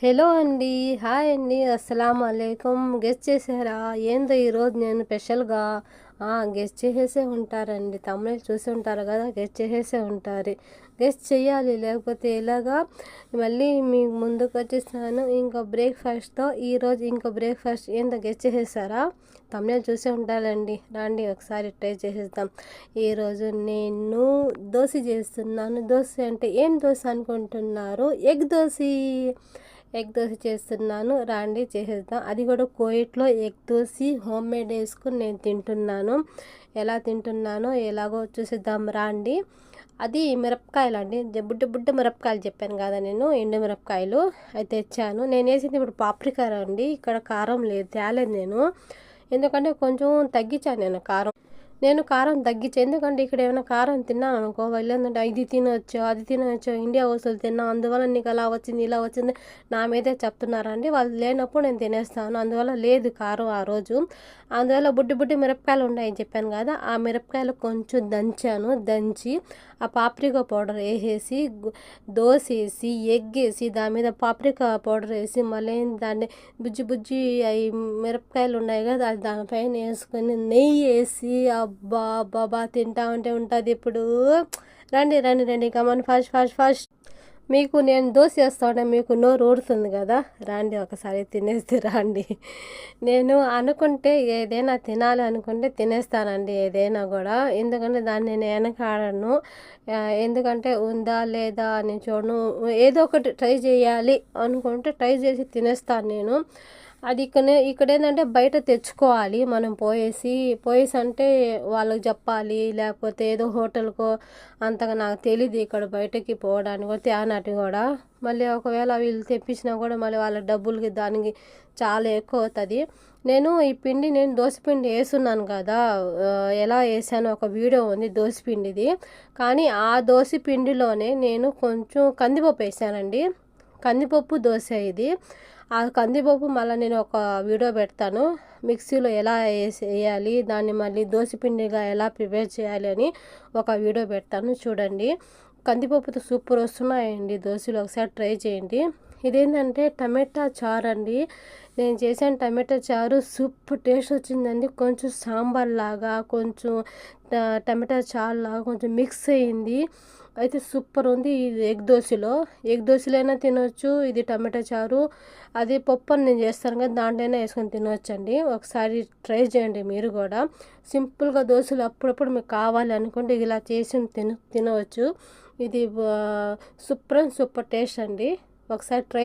Hello అండి. Hi అండి. అస్సలాము అలైకుం. గెస్ చేసారా? ఏందో ఈరోజు నేను స్పెషల్‌గా గెస్ చేసేసే ఉంటారండి. తమిళ్ చూసి ఉంటారు కదా! గెస్ చేసేసే ఉంటారు. గెస్ చేయాలి లేకపోతే ఎలాగా? మళ్ళీ మీ ముందుకొచ్చేసాను. ఇంకా బ్రేక్‌ఫాస్ట్‌తో ఈరోజు ఇంకో బ్రేక్‌ఫాస్ట్ ఏందో గెస్ చేసేసారా? తమిళ్ చూసే ఉంటారండి. రండి ఒకసారి ట్రై చేసేద్దాం. ఈరోజు నేను దోస చేస్తున్నాను. దోస అంటే ఏం దోస అనుకుంటున్నారు? ఎగ్ దోస. ఎగ్ దోశ చేస్తున్నాను. రండి చేసేద్దాం. అది కూడా కోయిట్లో ఎగ్ దోశ హోమ్మేడ్ వేసుకొని నేను తింటున్నాను. ఎలా తింటున్నానో ఎలాగో చూసేద్దాం రండి. అది మిరపకాయలండి. బుడ్డ బుడ్డ మిరపకాయలు చెప్పాను కదా నేను, ఎండు మిరపకాయలు అవి తెచ్చాను. నేను వేసింది ఇప్పుడు పాప్రికా అండి. ఇక్కడ కారం లేదు, తేలేదు నేను. ఎందుకంటే కొంచెం తగ్గించాను నేను కారం. నేను కారం తగ్గించా. ఎందుకంటే ఇక్కడ ఏమైనా కారం తిన్నాను అనుకో, వాళ్ళు ఏంటంటే ఇది తినొచ్చు, అది తినొచ్చు, ఇండియా వస్తువులు తిన్నావు అందువల్ల నీకు అలా వచ్చింది, ఇలా వచ్చింది నా మీదే చెప్తున్నారండి. వాళ్ళు లేనప్పుడు నేను తినేస్తాను. అందువల్ల లేదు కారం ఆ రోజు. అందువల్ల బుడ్డి బుడ్డి మిరపకాయలు ఉన్నాయని చెప్పాను కదా, ఆ మిరపకాయలు కొంచెం దంచాను. దంచి ఆ పాప్రికా పౌడర్ వేసేసి దోశ వేసి ఎగ్ వేసి దాని మీద పాప్రికా పౌడర్ వేసి మళ్ళీ దాన్ని బుజ్జి బుజ్జి అవి మిరపకాయలు ఉన్నాయి కదా, అది దానిపైన వేసుకొని నెయ్యి వేసి అబ్బా అబ్బా తింటా ఉంటే ఉంటుంది ఇప్పుడు. రండి రండి రండి, కమన్ ఫాస్ట్ ఫాస్ట్ ఫాస్ట్. మీకు నేను దోశ వేస్తా ఉంటే మీకు నోరు ఊరుతుంది కదా, రండి ఒకసారి తినేసి రండి. నేను అనుకుంటే ఏదైనా తినాలి అనుకుంటే తినేస్తానండి ఏదైనా కూడా. ఎందుకంటే దాన్ని నేను వెనకాడను. ఎందుకంటే ఉందా లేదా అని చూడను. ఏదో ఒకటి ట్రై చేయాలి అనుకుంటే ట్రై చేసి తినేస్తాను నేను. అది ఇక్కడ ఏంటంటే బయట తెచ్చుకోవాలి మనం పోయేసి అంటే వాళ్ళకి చెప్పాలి, లేకపోతే ఏదో హోటల్కో. అంతగా నాకు తెలీదు ఇక్కడ బయటకి పోవడానికి కూడా తేనటి కూడా. మళ్ళీ ఒకవేళ వీళ్ళు తెప్పించినా కూడా మళ్ళీ వాళ్ళ డబ్బులకి దానికి చాలా ఎక్కువ అవుతుంది. నేను దోశ పిండి వేసున్నాను కదా, ఎలా వేసానో ఒక వీడియో ఉంది దోశ పిండిది. కానీ ఆ దోశ పిండిలోనే నేను కొంచెం కందిపప్పు వేసానండి. కందిపప్పు దోశ ఇది. ఆ కందిపప్పు మళ్ళీ నేను ఒక వీడియో పెడతాను. మిక్సీలో ఎలా వేయాలి, దాన్ని మళ్ళీ దోశ పిండిగా ఎలా ప్రిపేర్ చేయాలి అని ఒక వీడియో పెడతాను చూడండి. కందిపప్పుతో సూపర్ వస్తున్నాయండి దోశలు, ఒకసారి ట్రై చేయండి. ఇదేంటంటే టమాటా చారు అండి. నేను చేశాను టమాటా చారు, సూపర్ టేస్ట్ వచ్చిందండి. కొంచెం సాంబార్ లాగా, కొంచెం టమాటా చారు లాగా కొంచెం మిక్స్ అయ్యింది. అయితే సూపర్ ఉంది. ఇది ఎగ్ దోశలైనా తినొచ్చు, ఇది టమాటా చారు. అది పప్పు అని నేను చేస్తాను కదా, దాంట్లోనే వేసుకొని తినొచ్చండి. ఒకసారి ట్రై చేయండి మీరు కూడా. సింపుల్గా దోశలు అప్పుడప్పుడు మీకు కావాలి అనుకుంటే ఇలా చేసి తినవచ్చు. ఇది సూపర్ టేస్ట్ అండి. ఒకసారి ట్రై